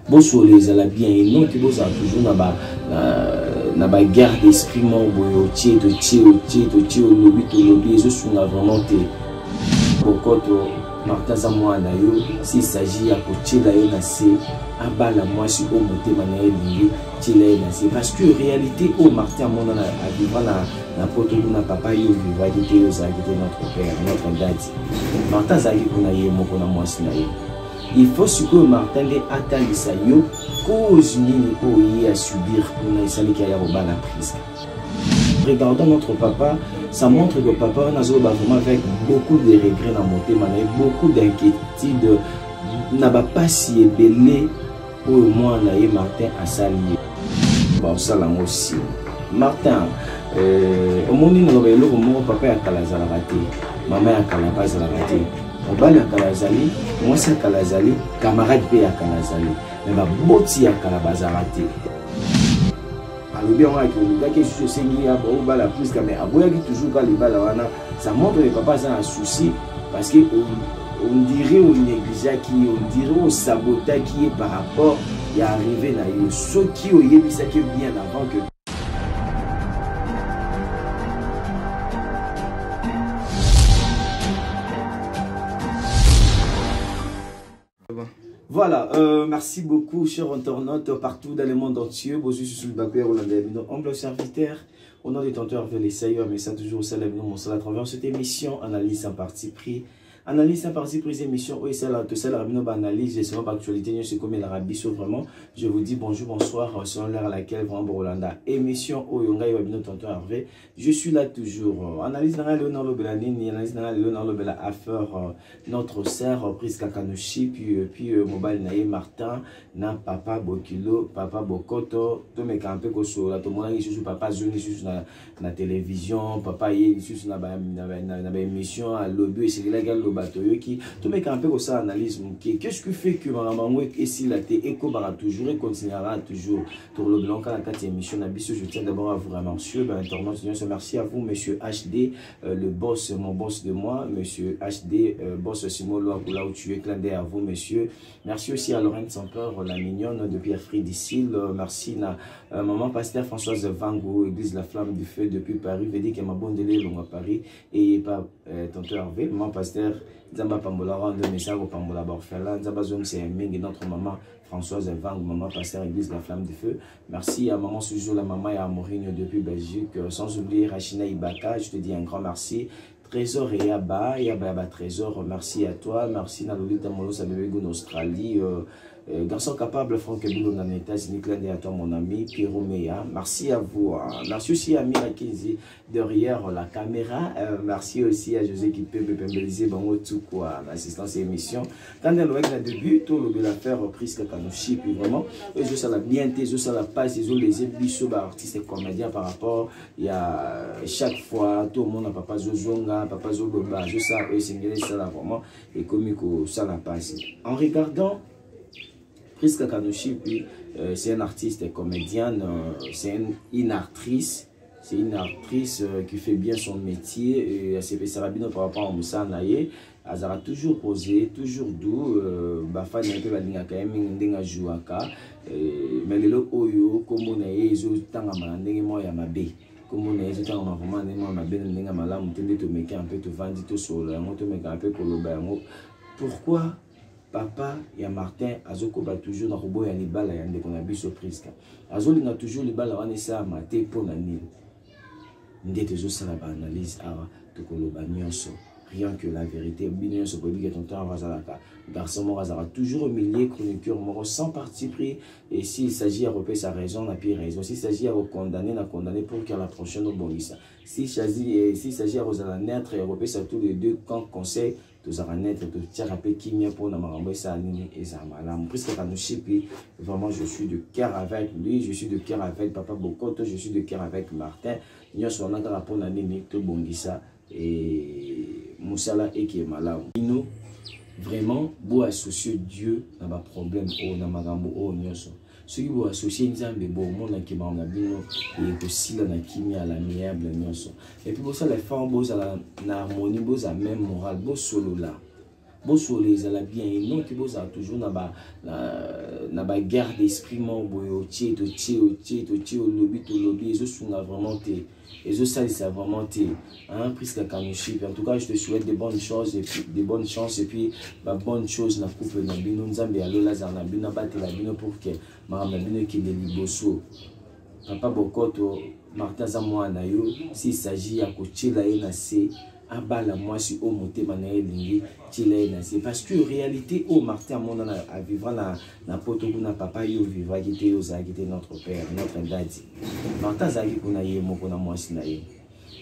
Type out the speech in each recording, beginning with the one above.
bosso les ala bien et non que bossa toujours na ba guerre d'esprit mon boyo tie to lobby je suis vraiment te bokoto Martin Zamouana yo s'il s'agit à côté là yo na c'est abala moi si au monter manaye lingi tile na c'est parce que réalité au Martin mon na a vivre na poto na papa yo vivre qui yo za qui notre père notre date Martin za qui kuna ye moko na moi na ye il faut que Martin les attendre ça yo cause ni ko y a subir pour na isali qui a la prise. Regardant notre papa, ça montre que papa n'a vraiment avec beaucoup de regrets dans mon thème, beaucoup d'inquiétudes, n'a pas si ébellé pour moi là Martin à s'allier. Bon ça là aussi. Martin, au monde nous avons mon papa à Kalazalabati, maman à Kalabazalabati. On va à Kalazali, moi c'est Kalazali, camarade B à Kalazali, mais ma boti à Kalabazalabati. Bien ça montre que papa a un souci parce que on dirait on néglige qui on dirait on sabote qui est par rapport à arriver là ce qui est ça qui est bien avant que voilà, merci beaucoup, chers internautes partout dans le monde entier. Bonjour, je suis le Bakouer Hollandais, nos humbles serviteurs. Au nom des tenteurs, je vais les mais ça toujours au salut, nous à travers cette émission, analyse en partie pris. Analyse en partie prise émission, oui, c'est là, tout ça, la analyse, c'est vraiment l'actualité, c'est comme l'Arabie, vraiment. Je vous dis bonjour, bonsoir, selon l'heure à laquelle vraiment Rolanda. Émission, oh, Yonga, Yobino, tonton Hervé. Je suis là toujours. Analyse dans la Léonard Lobelanine, analyse dans la Léonard Lobela affaire, notre sœur, prise Kakanoshi, puis Mobile Naé Martin, na Papa Bokilo, Papa Bokoto, tout mes campés, Koso, la Tomona, je suis Papa Zuni, je suis na télévision, Papa, je suis na émission, à l'obus, et c'est là qui tout mais un peu comme ça analyse qu'est-ce qui fait que maman et si la éco bara toujours et continuera toujours pour le blanc à la 4e émission je tiens d'abord à vous remercier merci à vous monsieur HD le boss mon boss de moi monsieur HD boss Simon là où tu es clin d'œil à vous monsieur merci aussi à Lorraine Sampeur la mignonne de Pierre Fridicile merci à maman pasteur Françoise Vango église la flamme du feu depuis Paris veut dire que ma bonne délai à Paris et pas tonton Hervé maman pasteur Zamba Pambola rend le message au Pambola Borfela. Zamba Zom c'est notre maman Françoise Vang, maman pasteur église la flamme du feu. Merci à maman Sujo, la maman et à Mourinho depuis Belgique. Sans oublier Rachina Ibaka, je te dis un grand merci. Trésor et Yaba, Trésor, merci à toi. Merci Nalolita Molos Abébego d'Australie. Garçon capable, Franck Boulot dans les États-Unis, clin d'œil à toi mon ami, Pierrot Meya. Merci à vous. Merci aussi à Mira Kinzi derrière la caméra. Merci aussi à José qui peut me pénaliser tout quoi, l'assistance et émission. Quand elle a début, tout le l'affaire prise Kakanoshi, puis vraiment, je sais la bien, je sais la passe, ils ont les émissions artistes et comédiens par rapport, il y a chaque fois, tout le monde a Papa Zozonga, Papa Zogoba, je sais, eux, c'est ça là vraiment, et comique, ça la passe. En regardant, Prise Kakanoshi, puis c'est un artiste et comédienne, c'est une actrice. C'est une actrice qui fait bien son métier. Et c'est Sarabino par rapport à Moussa Naye. Elle a toujours posé, toujours doux. Bafa n'a pas balinga quand même n'enga jouaka. Mais le oyo comme on est ils ont tant à malandé moi ya mabe. Comme on est ils ont tant à vraiment n'enga mabe n'enga malam tende to meka un peu to vandi to solo. On te meka un peu koloba. Pourquoi? Papa et Martin azoko ba toujours na robo ya libala ya ndeko na biso priska azoli na toujours libala wana sa maté pour na nini ndete zo sala ba analyse awa to koloba nyonso rien que la vérité bino nyonso ko bi tonton avazalaka garçon mo azara toujours au milieu chroniqueur mo sans parti pris et s'il s'agit à repérer sa raison na pire raison s'il s'agit à condamner na condamner pour que la prochaine obonisa s'il s'agit à rosala naître et repérer ça tous les deux quand conseil tous à naître, tous à rappeler qui vient pour nous manger ça et ça malam. Puisque vraiment je suis de cœur avec lui, je suis de cœur avec Papa Bokoto, je suis de cœur avec Martin. Nous sommes en train de nini tout bongisa et Moussala et qui est malade. Nous vraiment beau associer Dieu dans ma problème au namagambo au nyoso. Ceux qui vont associer Nzambe bon monde qui m'a bino et aussi la nakimi à l'amiable nyonso. Et puis pour ça les femmes beaux à la harmonie beaux à même morale beaux solo là. bosso les ala bien et non qui bossa toujours na ba guerre d'esprit mon boyo tie to lobby to lobby et je vraiment te et je ça vraiment te hein presque kanushi. En tout cas je te souhaite de bonnes choses et puis de bonnes chances et puis ba bonne chose na couple na bino nzambe alo lazar na bino batela bino pour que mama bino ki de liboso papa bokoto Martin Zamwana yo s'il s'agit à kochela ye na se abala moi si au monté manaye lingi chela ye na se parce que réalité au Martin mon à vivre na poto kuna papa yo vivra qui était aux qui notre père notre daddy Martin zaki kuna ye moko na moi si na ye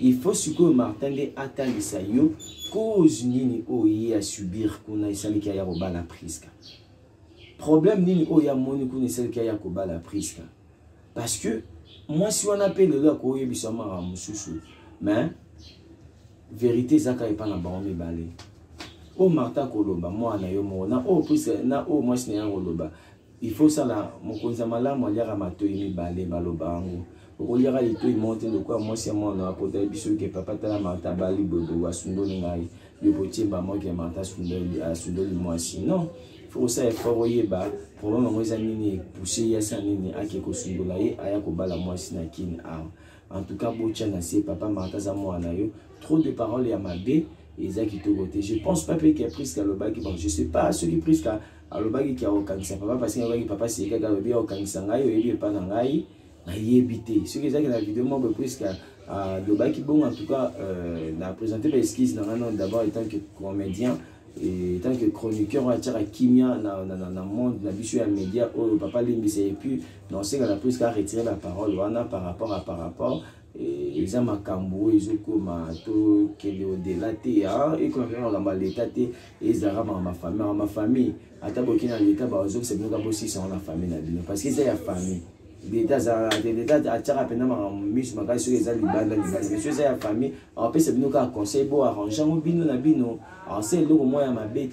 il faut que Martin de attalisa yo cause nini o ye à subir kuna isali ki ya robala priska problème nini o ya moni kuna isali ki ya kobala priska parce que moi si on appelle le là ko yebi sama ra mususu mais vérité zaka e pa na ba mi balé o Martin koloba moi na yo mo na o plus na o moi si na koloba il faut ça là mon konza malamu aliara matoi mi balé baloba ngo ko liara ito i monte de quoi moi c'est moi na kota biso ke papa tala Martin bali bobo wasundo ngai yo potimba mo ke Martin sundo moi sinon faut ça effort yeba problème ngo ezanini pousser ya sanini akeko sundola ye aya ko bala moi sinakin a en tout cas bocha na se papa Martin za moi na yo trop de paroles ya mabe ezaki to côté je pense pas que presque le baki bon je sais pas ce qui presque le baki qui a okanisa papa parce que papa c'est que ga bien okanisa ngai yebi pa na ngai na yebité ce que ezaki na vidéo mo presque le baki bon en tout cas na présenter les esquisses d'abord étant que comédien et tant que chroniqueur on a tiré kimia dans monde la bichu à média au papa limbise et puis non c'est que la prise a retiré la parole on a par rapport et ils ont makambo ils ont comme to qu'elle au delà et quand on a l'état et ils ont ma famille à taboki dans l'état bah aux autres c'est bien d'abord si c'est la famille parce qu'ils ont la famille l'état a tiré à peine ma mise ma sur les alibanda les choses à la famille en plus c'est bien qu'un conseil beau arranger au bino na bino c'est le moins ma bête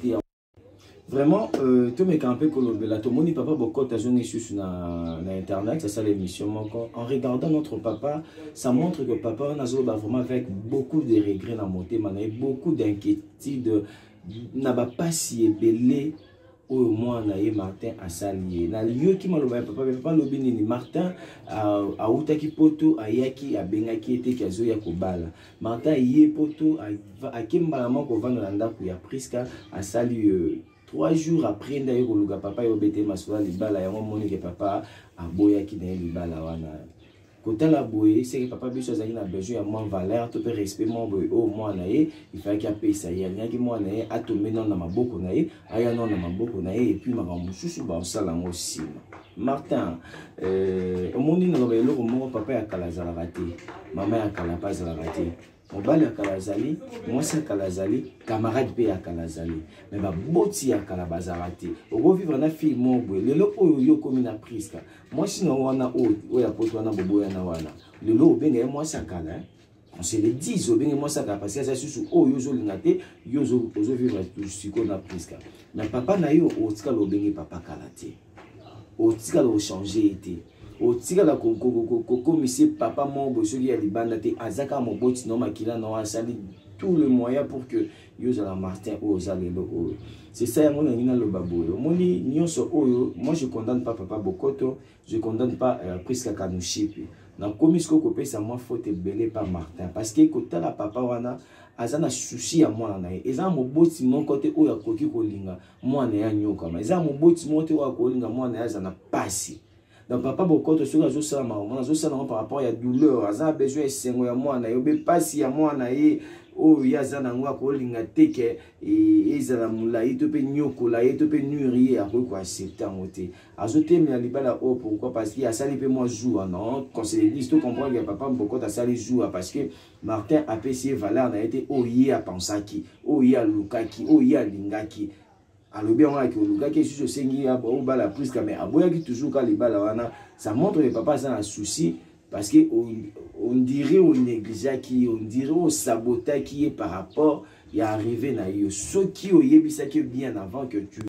vraiment tout mes campé kolobela tout moni papa beaucoup ta zone sur na internet ça l'émission en regardant notre papa ça montre que papa on a vraiment avec beaucoup de regrets dans mon thème beaucoup d'inquiétude n'a pas si belé au moins na ye Martin asalié na lieu qui m'a papa lobini ni Martin a utaki poto ayaki abengaki ete kazo ya kobala Martin ye poto a kembala moko vanda na ndako ya Priska asali 3 jours après ndaye koluga papa yo bete masula libala yango moni ke papa aboyaki na libala wana kotala boye c'est que papa biso azaki na besoin ya moins valeur to pe respect mon boye au moins na ye il fallait qu'il paye ça ya nyaki moi na ye atomé non na maboko na ye aya non na maboko na ye et puis makambo susu ba osala ngo sima Martin omoni na ba eloko moko papa ya kalazala raté mama ya kala pas la raté mobali ya kalazali mwasi ya kalazali camarade pe ya kalazali mais ba boti ya kala bazarate oko vivre na fille mon boye lelo oyo yo komi na Priska mwasi na wana o ya poto wana bobo ya na wana lelo obenga mwasi ya kala on se le dit obenga mwasi ya kala parce que ça susu oyo zo lingate yo zo vivre siko na Priska na papa na yo otika lo benga papa kala te otika lo changer été au tika la commissaire papa mon bosoki ya libanda te azaka mo boti no makila no asali tout le moyen pour que yo la Martin ozalelo o c'est ça yango na ngina lo baboyo moni nyonso oyo moi je condamne pas papa Bokoto je condamne pas Priska Kanushipi na komisko ko pesa moi faute belé par Martin parce que kotala papa wana azana souci ya mwana na ye eza mo boti mon côté oyo akoki kolinga mwana ya nyoka ma eza mo boti mote oyo akolinga mwana ya azana pasi. Donc papa Bokoto sur la joue par rapport à la douleur, a besoin de sengo ya mwana, yobe pasi ya mwana ye o yazana ngwa ko linga teke et ezala mulayi to pe nyoko la ye to pe nuri a ko accepter ngote. Azote mi libala o pourquoi parce qu'il a sali pe moi jour non, quand c'est dit tu comprends que papa Bokoto a sali jour parce que Martin a payé valeur na été o ye a pensaki, o ye a lukaki, o ye a lingaki. Alors bien on a que le gars qui est sur ce sengi a bon bala plus quand même aboya qui toujours quand les bala wana ça montre que papa ça un souci parce que on dirait au négligé qui on dirait au sabotage qui est par rapport y arrivé na yo ce qui au yebisa qui est bien avant que tu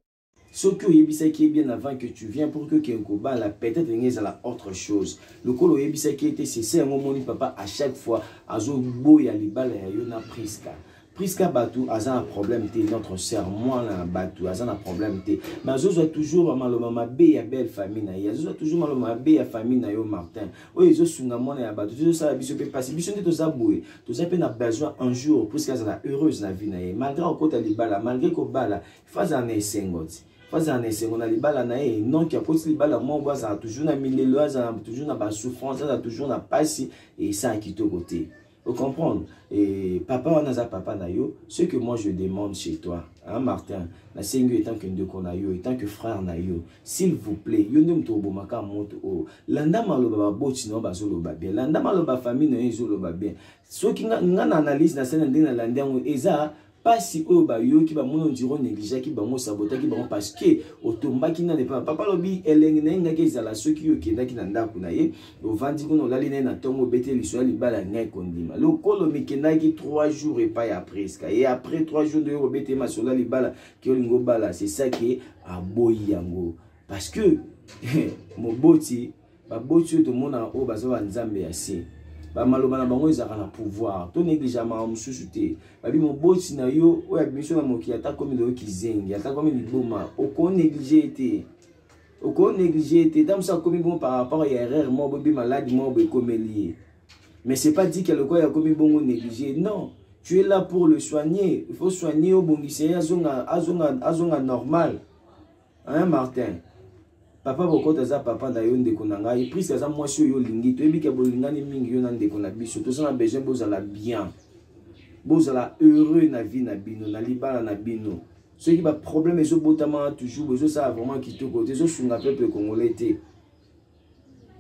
ce qui au yebisa qui est bien avant que tu viens pour que quelque bala peut-être il y a la autre chose le col au yebisa qui était c'est un moment papa à chaque fois azo boya libala yo na Priska Puisqu'à Batou, a un problème, notre sœur, moi, là, Batou, a un problème, mais je dois toujours maloma bé ya belle famille na ya, je dois toujours maloma bé ya famille na yo Martin. Oui, je suis moi na Batou, je ça biso peut passer, biso de tous aboué, tous a besoin un jour, puisqu'à ça heureuse na vie na ye, malgré au côté libala, malgré ko bala, faut un essengoti. Faut un essai, on a libala na ye, non qui a côté libala, moi, ça a toujours na mille ça a toujours na bas souffrance, ça a toujours na passe et ça qui te côté. Vous comprenez? Et papa, on a papa nayo. Ce que moi je demande chez toi, hein, Martin, la Seigneur étant que de konayo, étant que frère nayo, s'il vous plaît, yo ne m'to bomaka moto o. Landa maloba boti no bazolo ba bien. Landa maloba famille no ezolo ba bien. Ce qui nga analyse na scène ndina landa ngo eza pas si eux ba yo qui ba mono diro négligé qui ba mo sabota qui ba parce que otomba qui n'a pas papa lobi elenge nga ke zala ceux qui yo kenda ki na ndako na ye o vandi ko no lali na tongo bete liso li bala ngai kondima le kolo mi kenda ki 3 jours et pas presque et après 3 jours de bete ma sola li bala ki olingo bala c'est ça qui a boyi yango parce que mo boti ba boti to mona o bazo nzambe assez ba maloba na bango ezaka na pouvoir to négligemment mususu te babi mo boti na yo oya biso na moki ata komi lo kizengi ata komi liboma oko négliger te tam ça komi bon par rapport à erreur mo bobi malade mo be komeli mais c'est pas dit que le quoi ya komi bongo négliger non tu es là pour le soigner il faut soigner au bongisi azonga normal hein Martin. Papa boko taza papa da yo ndeko na ngai prise za mwasi yo lingi to ebika bolingani mingi yo na ndeko na biso to sana besoin bozala bien bozala heureux na vie na bino na libala na bino ceux qui ba problème ezo botama toujours besoin ça vraiment kitoko te zo sunga peuple congolais te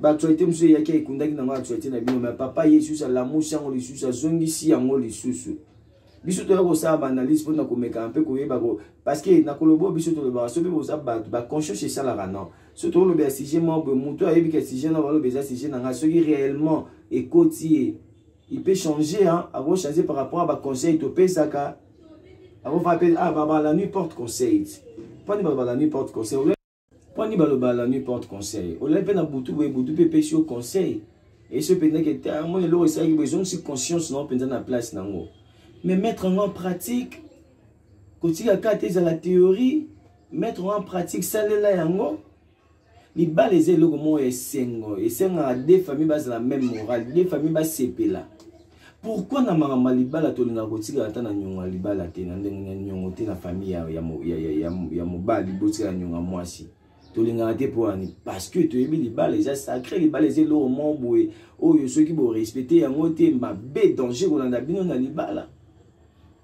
ba actualité monsieur yaki ekundaki na actualité na bino mais papa Yesu sa la musa ngo lisusu zongisi yango lisusu biso to ko sa analyse pour na ko meka un peu ko yeba ko parce que na kolobo biso to le ba so be boza ba conscience c'est ça la non surtout le BSG membre muto a ebi que si je na ba le BSG na nga ce qui réellement est côtier il peut changer hein avant changer par rapport à ba conseil to pesaka avant va appeler ah ba la nuit porte conseil pas ni ba la nuit porte conseil pas ni ba la nuit porte conseil on l'a fait na butu pe sur conseil et ce pendant que moi le ça qui besoin de conscience non pendant na place nango. Mais mettre en pratique, quand il y a la théorie, mettre en pratique ça là yango, les balles les éloignements et sengo a des familles basent la même morale, des familles basent CP là. Pourquoi na mama libala to linga kotika ata na nyonga libala te na ndenge nyongo te na famille ya mobali botika nyonga mwasi. To linga te pour ani parce que to ebi libala les sacré libala les éloignements boé oyo ceux qui bo respecter yango te ma bé danger ko na bino na libala.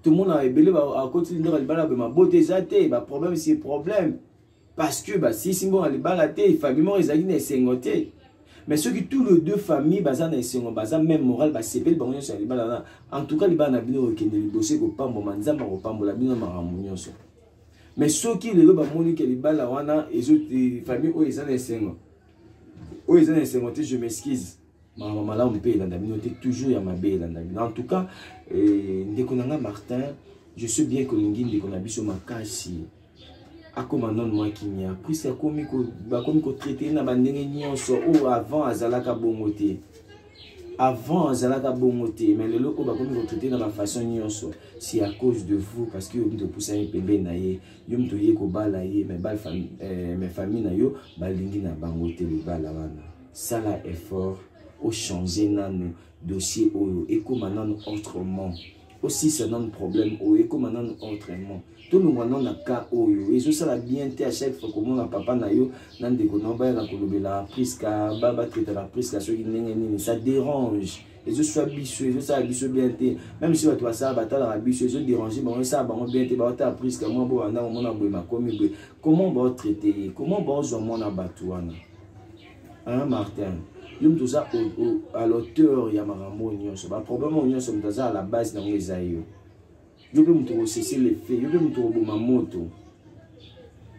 Tout le monde a ébélé à côté de l'Alibala, ma beauté zate, ma problème c'est problème. Parce que si c'est bon à l'Alibala, il faut que les aguines s'engotent. Mais ceux qui tous les deux familles, bazan et s'engotent, bazan même moral, c'est belle bon sur l'Alibala. En tout cas, l'Alibala n'a bien aucun de bosser au pambo, manzama au pambo, la bien maramounion. Mais ceux qui les lobes à monique l'Alibala, wana et autres familles où ils en s'engotent. Où ils en s'engotent, je m'excuse. Maman là on peut y aller toujours à ma belle en tout cas dès qu'on a Martin je sais bien que l'ingine dès qu'on a vu sur ma casse à comment non moi qui n'y a puis c'est comme qu'on traiter na bandenge nyonso ou avant azalaka bongoté avant azalaka bongoté mais le loko ba comme qu'on traiter na ma façon nyonso c'est à cause de vous parce que vous pousser pembe na ye yo mto ye ko bala ye mais bal famille mes famille na yo balingi na bangoté le bala wana ça là est fort au changer nos dossiers et comme maintenant autrement aussi c'est un problème et comme maintenant autrement tout le monde a cas et ça la bien à chaque fois que mon papa na yo nan de ko nomba la kolobela priska baba traiter la priska so qui ça dérange et je suis habitué je suis habitué bien même si toi ça battre la habitué je déranger bon ça bon bien ba ta priska moi bon na mon aboué comme comment va traiter comment va zo mon abatuana hein Martin. Yum tout ça à l'auteur ya marambo nyonso ba problème nyonso mtaza à la base na ngeza yo yo pe mto cesser les faits yo pe mto boma moto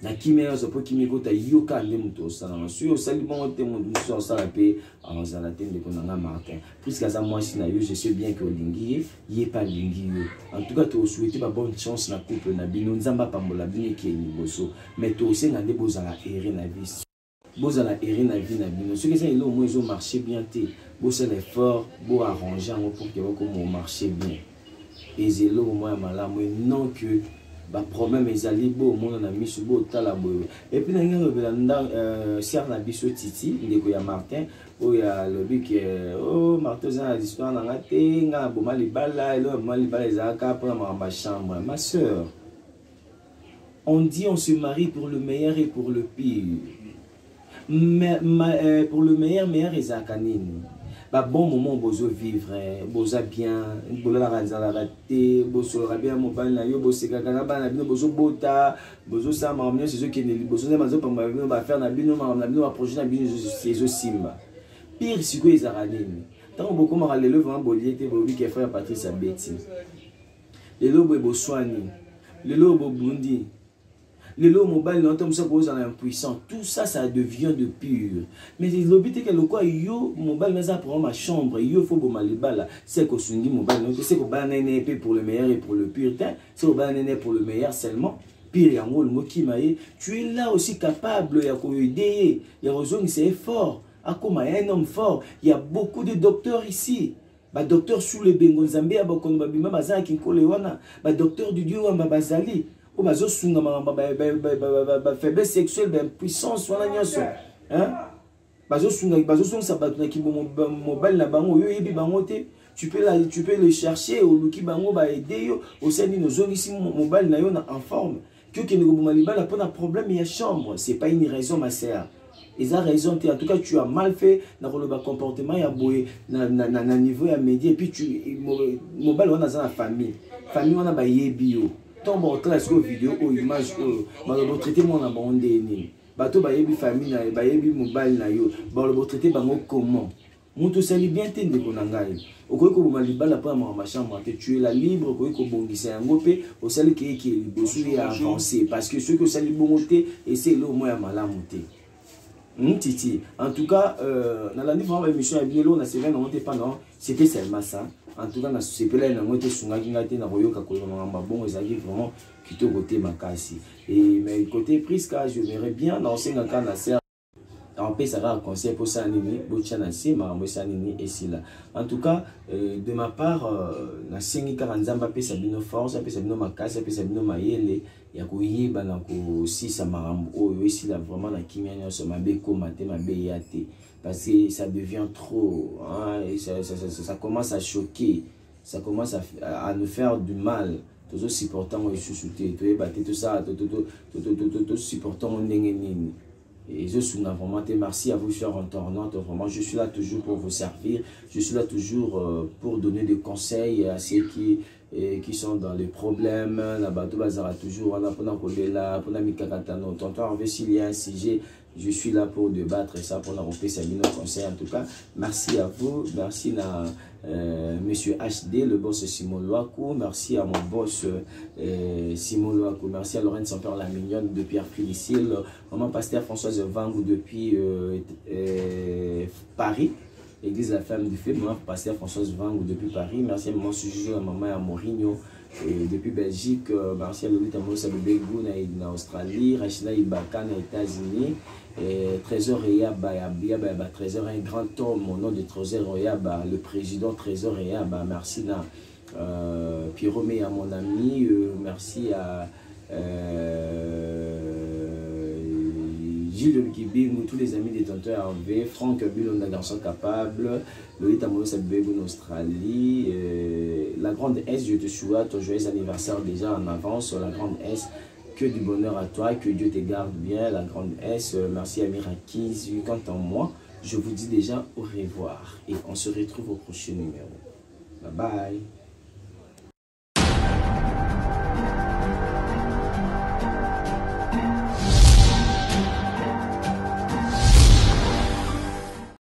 na kimia so po kimiko ta yo ka ndé mto ça na so sali bon te mo so ça la pe en za la tende ko na Martin puisque ça moi si na yo je sais bien que lingi yé pas lingi yo en tout cas to souhaiter ba bonne chance na couple na bino nzamba pambola bino ki ni boso mais to aussi na ndé bozala errer na vie vous allez errer la vie na bino ceux qui sont là au moins ils ont marché bien té vous c'est l'effort vous arranger pour que vous marché bien Et c'est là au moins malade, non que ba problème ezali bo monde na misu bo tala bo. Et puis na ngalo belanda cher na biso titi ndeko ya Martin o ya lobi que oh Martin za l'histoire na ngate nga bo malibala et le malibala ezaka pour ma chambre. Ma sœur, on dit on se marie pour le meilleur et pour le pire. Mais pour le meilleur ezaka nini? Bah bon moment bozo vivre boza bien bola la raté bozo bien mobile na yo bozo kaka na bino bozo bota bozo sa mamne c'est ceux qui ne bozo na mazo pa ba faire na bino na projet na bino c'est simba pire si ko ezaralini tant beaucoup ma lelo vraiment boliete bobi ke frère Patrice Abeti lelo bo soigner lelo bo bundi le mobile longtemps ça pose en impuissant, tout ça ça devient de pur. Mais l'obité que le quoi yo mobile mais ça prend ma chambre yo faut bon malibala c'est que sungi mobile c'est que banane pour le meilleur et pour le pur c'est que banane pour le meilleur seulement pire yango le mot qui maye tu es là aussi capable ya ko aider ya raison c'est fort à comme un homme fort il y a beaucoup de docteurs ici ba docteur sous le bengo Zambia ba kono ba bima bazaki kinkole wana ba docteur du Dieu wa bazali ou bazo sunga ma faiblesse sexuelle ben puissance wana nyonso hein bazo sunga ça batuna ki mobile na bango yo yebi bango te tu peux le chercher au luki bango ba aider yo au sein nos zones ici mobile na yo na en forme que ne go malibala pour un problème il y a chambre c'est pas une raison ma sœur. Ils ont raison, en tout cas tu as mal fait dans le comportement, il y a na niveau ya média et puis tu mobile on a dans la famille on a ba yebi tombe en classe aux vidéos aux images au traité mon abondé ni bateau ba yebi famille na ba yebi mobile na yo ba le traité bango comment mutu sali bien tende konangai okoyiko bo malibala pa ma chambre que tu es la libre okoyiko bongisa yango pe au sali ki libosu ya avancer parce que ceux que sali bongoté et c'est le moins malamu te. Titi. En tout cas, dans la niveau de l'émission, c'était seulement ça. En tout cas, c'est pas là, on était sur la guinate, on a bon, ils arrivent vraiment quitter côté Makasi. Et mais côté Prisca, je verrais bien dans ce cas là. En paix, ça va un conseil pour ça, Bochanasi, Marambosanini et Sila. En tout cas, de ma part, na sengi karanzamba pe sabino force, pe sabino makasi, pe sabino mayele, ya kuyiba na ko si sa marambo o ici là vraiment na kimia nyoso mabe ko mate mabe yate parce que ça devient trop hein, et ça commence à choquer, ça commence à nous faire du mal. Tous supportants ont chuchoté, tout ça, tout supportants ont nini. Et je suis là vraiment, merci à vous, chers internautes. Vraiment, je suis là toujours pour vous servir. Je suis là toujours pour donner des conseils à ceux qui sont dans les problèmes. Là-bas, tout bazar toujours. On a pour s'il y a un sujet, je suis là pour débattre et ça, pour la repérer, ça nos conseils. En tout cas, merci à vous. Merci à Monsieur HD, le boss Simon Loakou. Merci à mon boss Simon Loakou. Merci à Lorraine Sampeur la mignonne de Pierre Félicile. Maman Pasteur Françoise Vangou depuis Paris. Église la femme du feu. Maman Pasteur Françoise Vangou depuis Paris. Merci à maman Sujo, à maman à Morigno. Depuis Belgique, merci à Lolita Moussa Bebegou en Australie, Rachina Ibaka aux États-Unis, Trésor Eyaba, Trésor un grand homme au nom de Trésor Eyaba, le président Trésor Eyaba, merci à Pierromé à mon ami, merci à Gilles Kibing, tous les amis des tontons Hervé, Franck Bulon, un garçon capable, Lolita Moussa Bebegou en Australie, la grande S, je te souhaite un joyeux anniversaire déjà en avance, la grande S, que du bonheur à toi, que Dieu te garde bien, la grande S, merci à Mirakiz, quant à moi, je vous dis déjà au revoir et on se retrouve au prochain numéro. Bye bye.